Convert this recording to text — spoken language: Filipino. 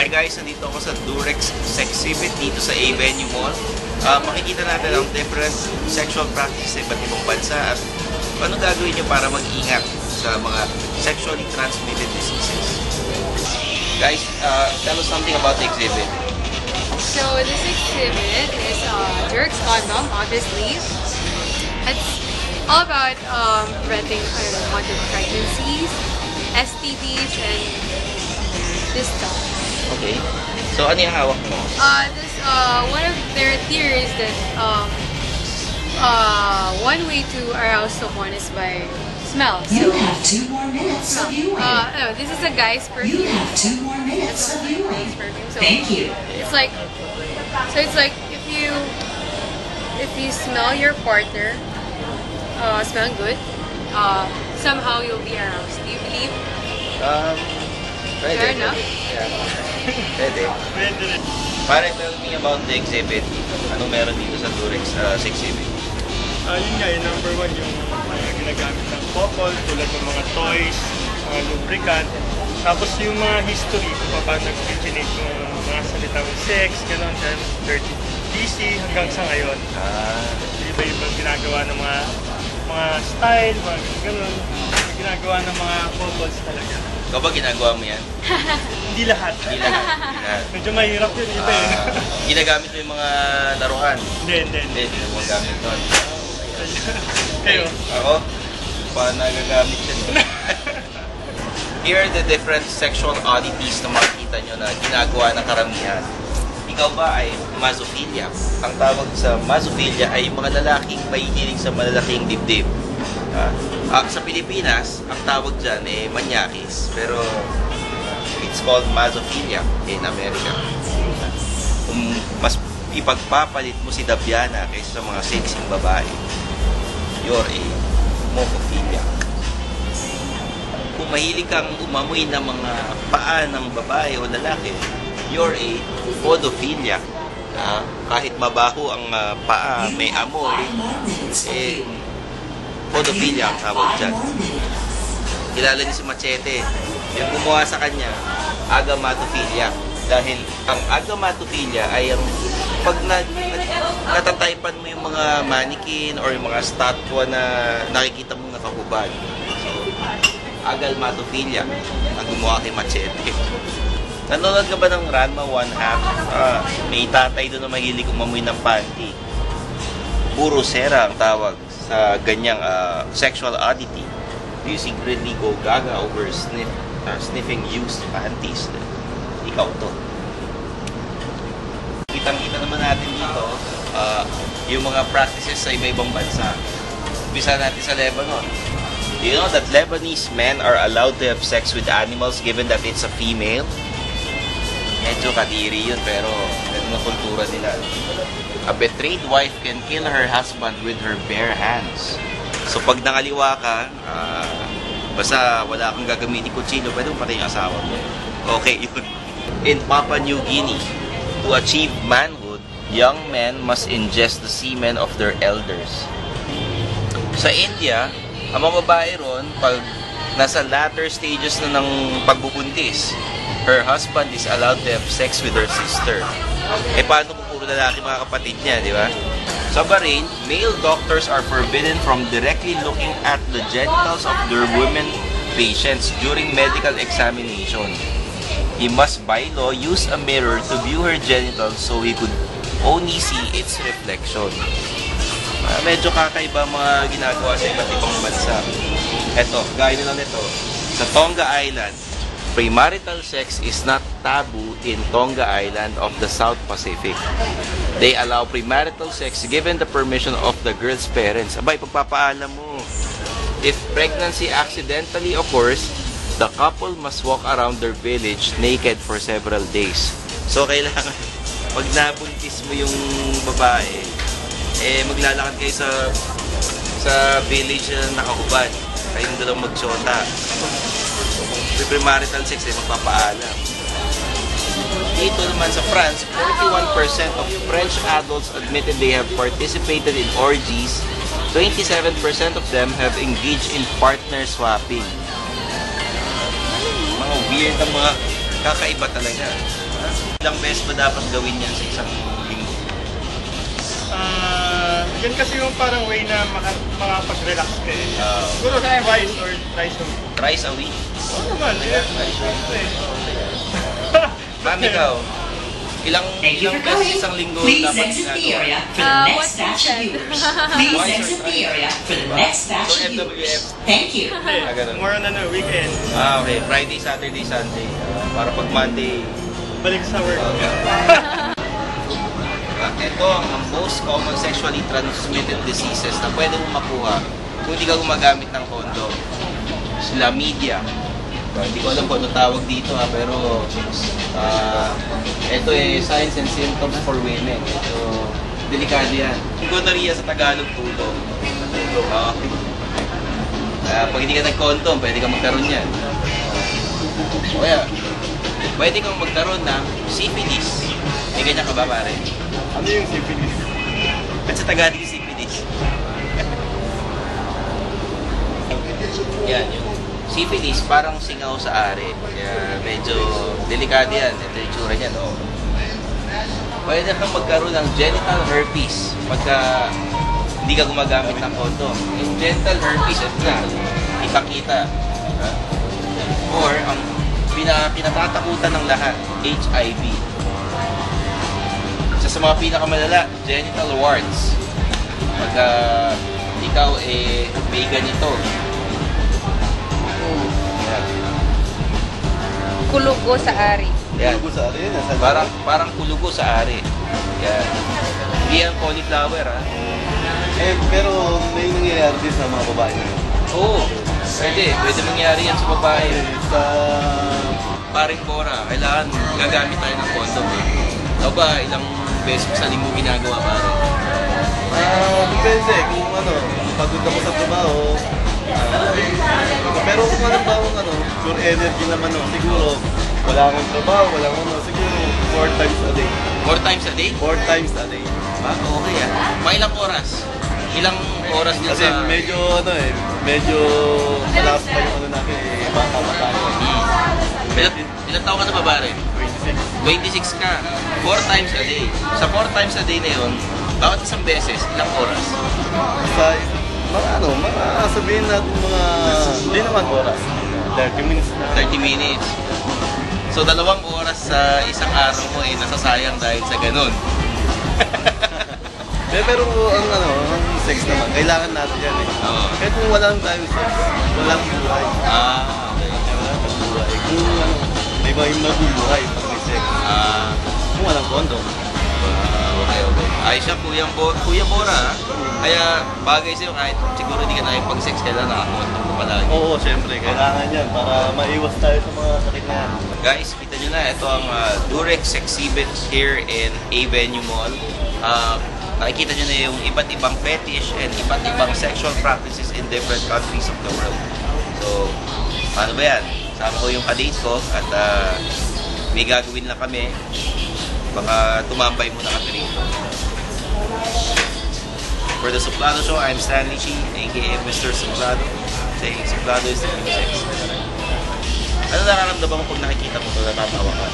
Hi guys, nandito ako sa Durex Sexhibit dito sa A-Venue Mall. Makikita natin ang different sexual practices sa iba't ibang bansa at paano gagawin nyo para mag-ingat sa mga sexually transmitted diseases. Guys, tell us something about the exhibit. So this exhibit is Durex Condom, obviously. It's all about preventing unwanted pregnancies, STDs, and this stuff. Okay. So, ano yung hawak mo? One of their theories that one way to arouse someone is by smell. You have 2 more minutes of viewing. No, this is a guy's perfume. You have 2 more minutes of viewing. So Thank you. It's like if you smell your partner, smell good, somehow you'll be aroused. Do you believe? Pwede. Fair enough. Yeah. Pwede. Pare, tell me about the exhibit. Ano meron dito sa Durex Sexhibit? Yun nga, yung number 1, yung mga ginagamit ng couple, tulad ng mga toys, mga lubricant. Tapos yung mga history, kung paano nag-originate yung mga salitang sex, gano'n, dirty PC, hanggang sa ngayon. Iba-ibang ginagawa ng mga style, mga gano'n. Ginagawa ng mga couples talaga. Ikaw ba ginagawa mo yan? Hindi lahat. Hindi lahat. Medyo mahirap yun, iba eh. Ginagamit mo yung mga laruan? Hindi. Hindi mo gamit doon. Kayo? Ako? Paano nagagamit yan? Here are the different sexual oddities na makikita nyo na ginagawa ng karamihan. Ikaw ba ay masophilia? Ang tawag sa masophilia ay mga lalaking may hilig sa malalaking dibdib. Sa Pilipinas, ang tawag dyan ay manyakis. Pero it's called masophilia in America. Kung mas ipagpapalit mo si Dabiana kaysa sa mga sexing babae, you're a homophilia. Kung mahilig kang umamoy ng mga paa ng babae o lalaki, you're a podophilia. Kahit mabaho ang paa, may amoy, podophilia ang tawag dyan. Kilala niyo si Machete. Yung gumawa sa kanya, agamatophilia. Dahil ang agamatophilia ay ang pag natataypan mo yung mga mannequin or yung mga statwa na nakikita mong nakahubad. So, agalmatophilia ang gumawa kay Machete. Nanonood ka ba ng Ranma 1/2? May tatay doon na mahilig umamoy ng panty. Puro sera ang tawag sa ganyang sexual oddity. Do you secretly go gaga over sniffing used panties? Ikaw to. Kitang-kita naman natin dito yung mga practices sa iba-ibang bansa. Umpisa natin sa Lebanon. You know that Lebanese men are allowed to have sex with animals given that it's a female? Medyo kadiri yun, pero ganun ang kultura nila. A betrayed wife can kill her husband with her bare hands. So pag nangaliwa ka, basta wala kang gagamitin kutsilyo, pwede mo patay yung asawa mo. Okay, yun. In Papua New Guinea, to achieve manhood, young men must ingest the semen of their elders. Sa India, ang mga babae ron, pag nasa latter stages na ng pagbubuntis, her husband is allowed to have sex with her sister. Paano kung puro lalaki mga kapatid niya, di ba? Sa Bahrain, male doctors are forbidden from directly looking at the genitals of their women patients during medical examination. He must by law use a mirror to view her genitals so he could only see its reflection. Medyo kakaiba mga ginagawa sa iba't ibang bansa. Eto, gaya nila nito. Sa Tonga Island, premarital sex is not taboo in Tonga Island of the South Pacific. They allow premarital sex given the permission of the girl's parents. Abay, pagpapaalam mo. If pregnancy accidentally occurs, the couple must walk around their village naked for several days. So, kailangan, pag nabuntis mo yung babae, maglalakad kayo sa village na nakahubad. Kayong dalawang magsyota. Kung premarital sex ay magpapaalam. Dito naman sa France, 41% of French adults admitted they have participated in orgies. 27% of them have engaged in partner swapping. Mga weird ang mga kakaiba talaga. Ilang beses ba dapat gawin yan sa isang linggo? Yan kasi yung parang way na makapag-relax ka eh. Siguro twice or thrice a week. Thrice a week? Oo naman. Ma'am, ikaw, ilang Thank you for beses coming. isang linggo Please dapat exit the ginagawa? area for the what next you batch of said. viewers. Please Twice or exit the thrice? area for the next batch So, of viewers. MWF. Thank you. Hindi, more on weekend. Okay. Friday, Saturday, Sunday. Para pag Monday, Balik sa work. ito ang most common sexually transmitted diseases na pwede mong makuha kung hindi ka gumagamit ng condom. Chlamydia. Hindi ko alam kung ano tawag dito pero ito signs and symptoms for women. Ito, delikado yan. Gonorrhea sa Tagalog, tulog. Pag hindi ka nag-condom, pwede kang magkaroon yan. O kaya, pwede kang magkaroon ng syphilis. May ganyan ka ba, pare? Ano yung syphilis? Ba't sa Tagalog yung syphilis? Yan, yung syphilis parang singaw sa ari. Kaya medyo delikado yan. Ito yung tsura niya, no? Pwede kang magkaroon ng genital herpes pagka hindi ka gumagamit ng condom. Yung genital herpes, ito na, ipakita. Or, ang kinatatakutan ng lahat, HIV. Isa sa mga pinakamalala, genital warts. Pagka ikaw may ganito. Yan. Kulugo sa ari. Yan. Kulugo sa ari, nasa Parang kulugo sa ari. Yan. Hindi yan cauliflower, ha? pero may nangyayari din sa mga babae na yun. Oo. Pwede mangyari yan sa babae. Sa... Paring Bora, kailangan gagamit tayo ng condom. Ikaw ba, ilang beses sa linggo ginagawa, pare? Depende kung pagod ako sa trabaho. Pero kung pure energy naman, siguro wala akong trabaho, siguro 4 times a day. 4 times a day? 4 times a day. Okay, Mga ilang oras? Ilang oras din Kasi sa... medyo malakas pa yung natin, bata pa tayo. Ilang taon ka na ba, pare? 26. 26 ka. 4 times a day. Sa 4 times a day na yun, bawat isang beses, ilang oras? Sabihin natin hindi naman oras. 30 minutes na. 30 minutes. So, 2 oras sa isang araw mo nasasayang dahil sa ganun. Pero ang sex naman, kailangan natin yan eh. Oo. Kahit kung walang time sex, walang buhay. Okay. Walang buhay. Kung may mabubuhay pag may sex. Kung walang condom. Okay. Ayos siya, Kuya Bora, ha? Kaya bagay sa'yo kahit siguro hindi ka nakipag-sex, kailangan nakakontak mo palagi. Oo, syempre, kailangan yan para maiwas tayo sa mga sakit na yan. Guys, kita nyo na, ito ang Durex exhibit here in Avenue Mall. Nakikita nyo na yung iba't ibang fetish and iba't ibang sexual practices in different countries of the world. So, paano ba yan? Sama ko yung kadate ko at may gagawin lang kami. Baka tumambay muna kami rito. For the Suplado Show, I'm Stanley Chi, aka Mr. Suplado. Saying Suplado is the new sex. Ano nararamdaman mo pag nakikita mo ito, natatawa ka?